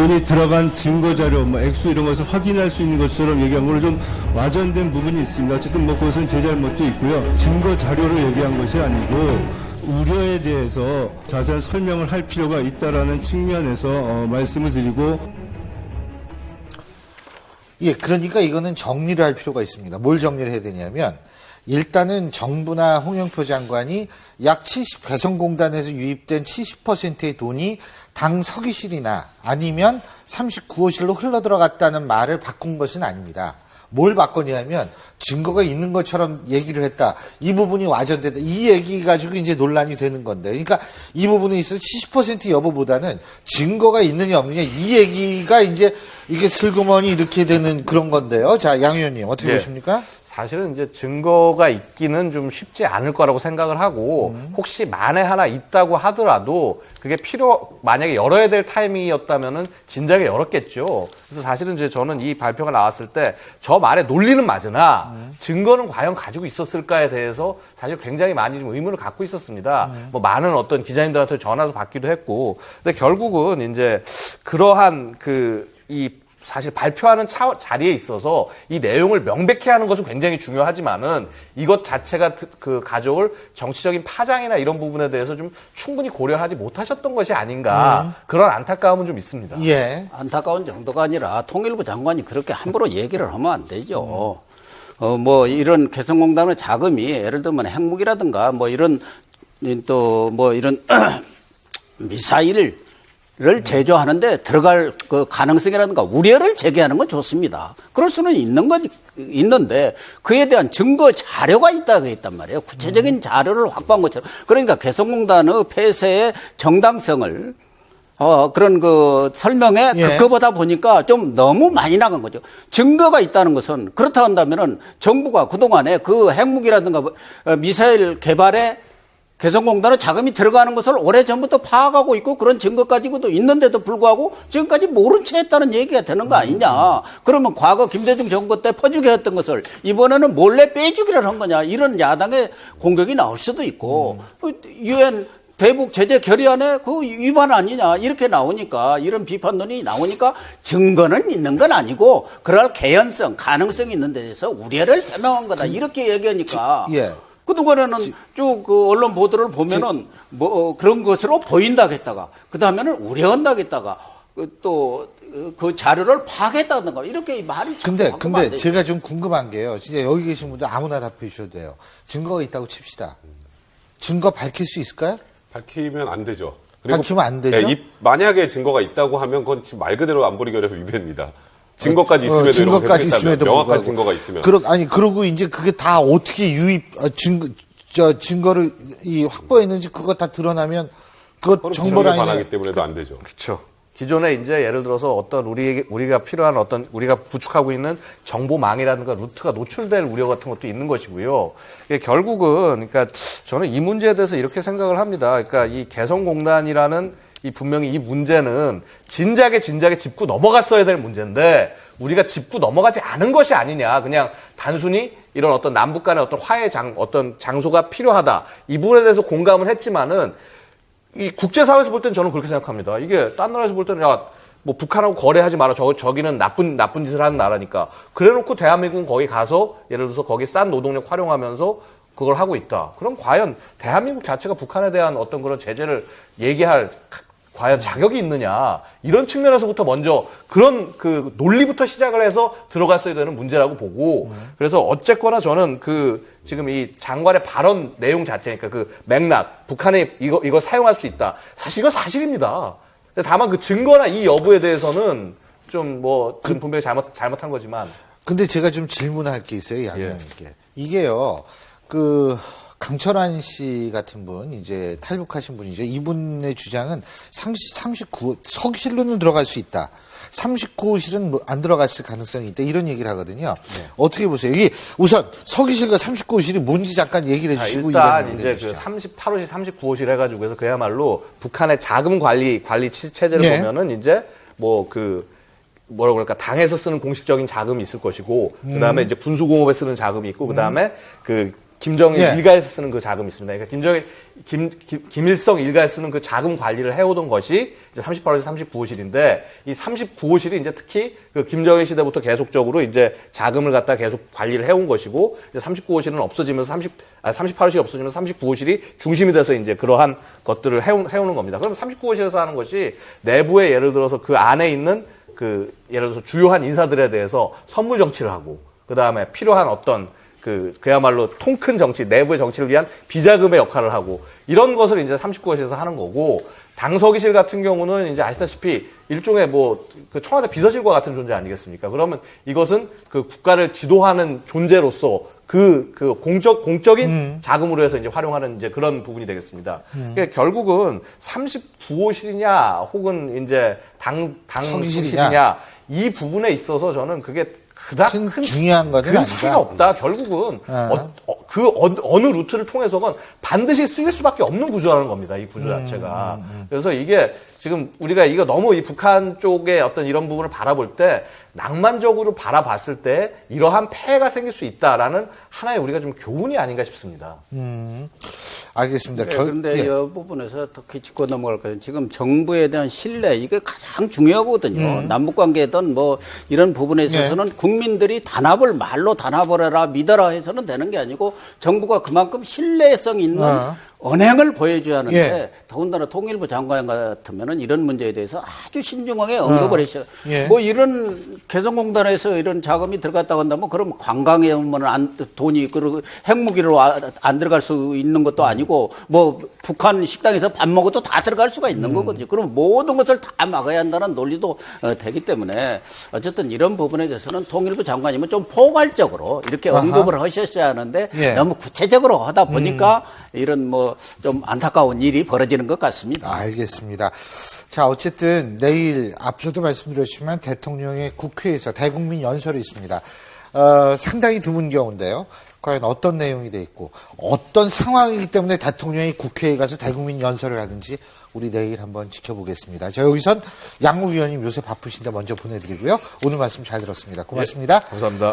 돈이 들어간 증거 자료, 뭐 액수 이런 것을 확인할 수 있는 것처럼 얘기한 걸로 좀 와전된 부분이 있습니다. 어쨌든 뭐 그것은 제 잘못도 있고요. 증거 자료를 얘기한 것이 아니고 우려에 대해서 자세한 설명을 할 필요가 있다라는 측면에서 말씀을 드리고. 예, 그러니까 이거는 정리를 할 필요가 있습니다. 뭘 정리를 해야 되냐면 일단은 정부나 홍영표 장관이 약 70, 개성공단에서 유입된 70%의 돈이 당 서기실이나 아니면 39호실로 흘러들어갔다는 말을 바꾼 것은 아닙니다. 뭘 바꿨냐면 증거가 있는 것처럼 얘기를 했다. 이 부분이 와전됐다. 이 얘기 가지고 이제 논란이 되는 건데. 그러니까 이 부분에 있어서 70% 여부보다는 증거가 있느냐 없느냐 이 얘기가 이제 이게 슬그머니 이렇게 되는 그런 건데요. 자, 양 의원님 어떻게 보십니까? 사실은 이제 증거가 있기는 좀 쉽지 않을 거라고 생각을 하고 혹시 만에 하나 있다고 하더라도 그게 만약에 열어야 될 타이밍이었다면은 진작에 열었겠죠. 그래서 사실은 이제 저는 이 발표가 나왔을 때 저 말의 논리는 맞으나 증거는 과연 가지고 있었을까에 대해서 사실 굉장히 많이 좀 의문을 갖고 있었습니다. 뭐 많은 어떤 기자님들한테 전화도 받기도 했고. 근데 결국은 이제 그러한 사실 발표하는 자리에 있어서 이 내용을 명백히 하는 것은 굉장히 중요하지만은 이것 자체가 가져올 정치적인 파장이나 이런 부분에 대해서 좀 충분히 고려하지 못하셨던 것이 아닌가 그런 안타까움은 좀 있습니다. 예. 안타까운 정도가 아니라 통일부 장관이 그렇게 함부로 얘기를 하면 안 되죠. 뭐 이런 개성공단의 자금이 예를 들면 핵무기라든가 뭐 이런 또 뭐 이런 미사일을 제조하는데 들어갈 그 가능성이라든가 우려를 제기하는 건 좋습니다. 그럴 수는 있는데 그에 대한 증거 자료가 있다고 했단 말이에요. 구체적인 자료를 확보한 것처럼. 그러니까 개성공단의 폐쇄의 정당성을 그런 그 설명에 그거보다 보니까 좀 너무 많이 나간 거죠. 증거가 있다는 것은 그렇다 한다면은 정부가 그동안에 그 핵무기라든가 미사일 개발에 개성공단은 자금이 들어가는 것을 오래전부터 파악하고 있고 그런 증거 가지고도 있는데도 불구하고 지금까지 모른 채 했다는 얘기가 되는 거 아니냐. 그러면 과거 김대중 정부 때 퍼주게 했던 것을 이번에는 몰래 빼주기를 한 거냐. 이런 야당의 공격이 나올 수도 있고 유엔 대북 제재 결의안에 그 위반 아니냐 이렇게 나오니까 이런 비판론이 나오니까 증거는 있는 건 아니고 그럴 개연성 가능성이 있는 데 대해서 우려를 표명한 거다 이렇게 얘기하니까 그동안에는 쭉 그 언론 보도를 보면은 뭐 그런 것으로 보인다고 했다가 그 다음에는 우려한다고 했다가 또 그 자료를 파악했다든가 이렇게 말이 근데 제가 좀 궁금한 게요. 진짜 여기 계신 분들 아무나 답해 주셔도 돼요. 증거가 있다고 칩시다. 증거 밝힐 수 있을까요? 밝히면 안 되죠. 밝히면 안 되죠? 네, 만약에 증거가 있다고 하면 그건 지금 말 그대로 안보리 결의법 위배입니다. 증거까지 있음에도 증거까지 있음에도 명확한 증거가 있으면. 그러고 이제 그게 다 어떻게 증거를 확보했는지 그거 다 드러나면 그거 정보를 반하기 때문에도 안 되죠. 그렇죠. 기존에 이제 예를 들어서 어떤 우리가 필요한 어떤 우리가 구축하고 있는 정보망이라든가 루트가 노출될 우려 같은 것도 있는 것이고요. 결국은 그러니까 저는 이 문제에 대해서 이렇게 생각을 합니다. 그러니까 이 개성공단이라는 분명히 이 문제는 진작에 짚고 넘어갔어야 될 문제인데 우리가 짚고 넘어가지 않은 것이 아니냐. 그냥 단순히 이런 어떤 남북 간의 어떤 어떤 장소가 필요하다. 이 부분에 대해서 공감을 했지만은 이 국제사회에서 볼 때는 저는 그렇게 생각합니다. 이게 딴 나라에서 볼 때는 뭐 북한하고 거래하지 마라. 저기는 나쁜 짓을 하는 나라니까. 그래 놓고 대한민국은 거기 가서 예를 들어서 거기 싼 노동력 활용하면서 그걸 하고 있다. 그럼 과연 대한민국 자체가 북한에 대한 어떤 그런 제재를 얘기할 과연 자격이 있느냐. 이런 측면에서부터 먼저 그런 그 논리부터 시작을 해서 들어갔어야 되는 문제라고 보고 그래서 어쨌거나 저는 지금 이 장관의 발언 내용 자체, 그러니까 그 맥락, 북한이 이거 사용할 수 있다. 사실 이거 사실입니다. 다만 그 증거나 이 여부에 대해서는 좀 분명히 잘못한 거지만. 근데 제가 좀 질문할 게 있어요, 양 의원님께. 이게요, 강철환 씨 같은 분, 이제 탈북하신 분이죠. 이분의 주장은 39, 서기실로는 들어갈 수 있다. 39호실은 안 들어갔을 가능성이 있다. 이런 얘기를 하거든요. 어떻게 보세요? 이게 우선 서기실과 39호실이 뭔지 잠깐 얘기를 해주시고. 일단 이제 그 38호실, 39호실 해가지고 해서 그야말로 북한의 자금 관리 체제를 보면은 이제 뭐라고 그럴까, 당에서 쓰는 공식적인 자금이 있을 것이고, 그 다음에 이제 군수공업에 쓰는 자금이 있고, 그 다음에 김정일 예. 일가에서 쓰는 그 자금이 있습니다. 그러니까 김일성 일가에서 쓰는 그 자금 관리를 해오던 것이 이제 38호실, 39호실인데 이 39호실이 이제 특히 그 김정일 시대부터 계속적으로 이제 자금을 갖다 계속 관리를 해온 것이고 이제 39호실은 없어지면서 38호실이 없어지면서 39호실이 중심이 돼서 이제 그러한 것들을 해오는 겁니다. 그럼 39호실에서 하는 것이 내부에 예를 들어서 그 안에 있는 그 예를 들어서 주요한 인사들에 대해서 선물 정치를 하고 그 다음에 필요한 어떤 그야말로 통 큰 정치, 내부의 정치를 위한 비자금의 역할을 하고 이런 것을 이제 39호실에서 하는 거고 당서기실 같은 경우는 이제 아시다시피 일종의 그 청와대 비서실과 같은 존재 아니겠습니까? 그러면 이것은 그 국가를 지도하는 존재로서 공적인 자금으로 해서 이제 활용하는 이제 그런 부분이 되겠습니다. 그러니까 결국은 39호실이냐 혹은 이제 당서기실이냐 이 부분에 있어서 저는 그게 그닥 큰 중요한 것은 큰 차이가 아니다. 없다. 결국은 어느 루트를 통해서건 반드시 쓰일 수밖에 없는 구조라는 겁니다. 이 구조 자체가. 그래서 이게 지금 우리가 이거 너무 이 북한 쪽의 어떤 이런 부분을 바라볼 때 낭만적으로 바라봤을 때 이러한 폐해가 생길 수 있다라는 하나의 우리가 좀 교훈이 아닌가 싶습니다. 알겠습니다. 그런데 예. 이 부분에서 특히 짚고 넘어갈 것은 지금 정부에 대한 신뢰 이게 가장 중요하거든요. 남북 관계든 뭐 이런 부분에 있어서는 국민들이 말로 단합을 해라 믿어라 해서는 되는 게 아니고 정부가 그만큼 신뢰성 있는 언행을 보여줘야 하는데 예. 더군다나 통일부 장관 같으면은 이런 문제에 대해서 아주 신중하게 언급을 했어요. 예. 뭐 이런 개성공단에서 이런 자금이 들어갔다고 한다면 그럼 관광에 오면 돈이 그 핵무기로 안 들어갈 수 있는 것도 아니고 뭐 북한 식당에서 밥 먹어도 다 들어갈 수가 있는 거거든요. 그럼 모든 것을 다 막아야 한다는 논리도 되기 때문에 어쨌든 이런 부분에 대해서는 통일부 장관이면 좀 포괄적으로 이렇게 언급을 하셨어야 하는데 예. 너무 구체적으로 하다 보니까 이런 뭐 좀 안타까운 일이 벌어지는 것 같습니다. 알겠습니다. 자, 어쨌든 내일 앞서도 말씀드렸지만 대통령의 국회에서 대국민 연설이 있습니다. 상당히 드문 경우인데요. 과연 어떤 내용이 돼 있고 어떤 상황이기 때문에 대통령이 국회에 가서 대국민 연설을 하는지 우리 내일 한번 지켜보겠습니다. 자, 여기선 양국 위원님 요새 바쁘신데 먼저 보내드리고요. 오늘 말씀 잘 들었습니다. 고맙습니다. 감사합니다.